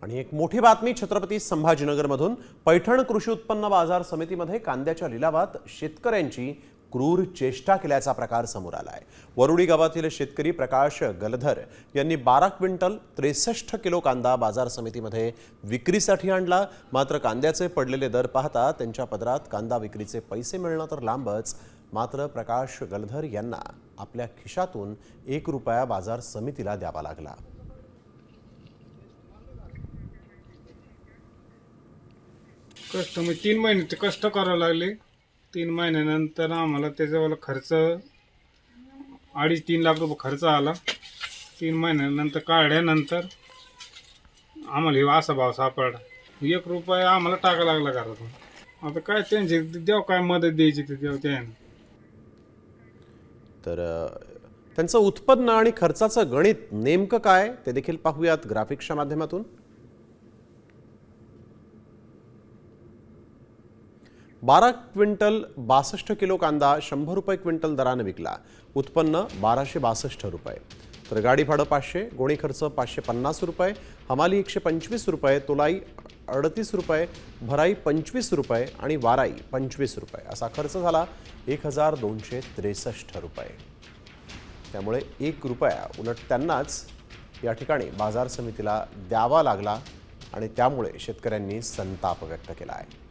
आणि एक मोठी बातमी छत्रपती संभाजीनगरमधून पैठण कृषी उत्पन्न बाजार समितीमध्ये कांद्याच्या लिलावात शेतकऱ्यांची क्रूर चेष्टा केल्याचा प्रकार समोर आलाय। वरुडी गावातील शेतकरी प्रकाश गलधर यांनी 12 क्विंटल 63 किलो कांदा बाजार समितीमध्ये विक्रीसाठी आणला। मात्र कांद्याचे पडलेले दर पाहता त्यांच्या पदरात कांदा विक्रीचे पैसे मिळणं तर लांबच, मात्र प्रकाश गलधर यांना आपल्या खिशातून 1 रुपया बाजार समितीला द्यावा लागला। कष्ट मी 3 महिने कष्ट करावे लागले। 3 महिन्यानंतर आम्हाला त्याच्यावाला खर्च 2.5-3 लाख रुपये खर्च आला। 3 महिन्यानंतर काढल्यानंतर आम्हाला हे असा भाव सापडला। 1 रुपया आम्हाला टाका लागला घरातून। आता काय त्यांचे देव काय मदत द्यायची ते देव त्याने। तर त्यांचं उत्पन्न आणि खर्चाचं गणित नेमकं काय ते देखील पाहूयात ग्राफिक्सच्या माध्यमातून। 12 क्विंटल 62 किलो कांदा 100 रुपये क्विंटल दराने विकला। उत्पन्न 1262 रुपये। तर गाडी भाडं 500, गोणी खर्च 550 रुपये, हमाली 125 रुपये, तोलाई 38 रुपये, भराई 25 रुपये आणि वाराई 25 रुपये असा खर्च झाला 1263 रुपये। त्यामुळे 1 रुपया उलट त्यांनाच या ठिकाणी बाजार समितीला द्यावा लागला आणि त्यामुळे शेतकऱ्यांनी संताप व्यक्त केला आहे।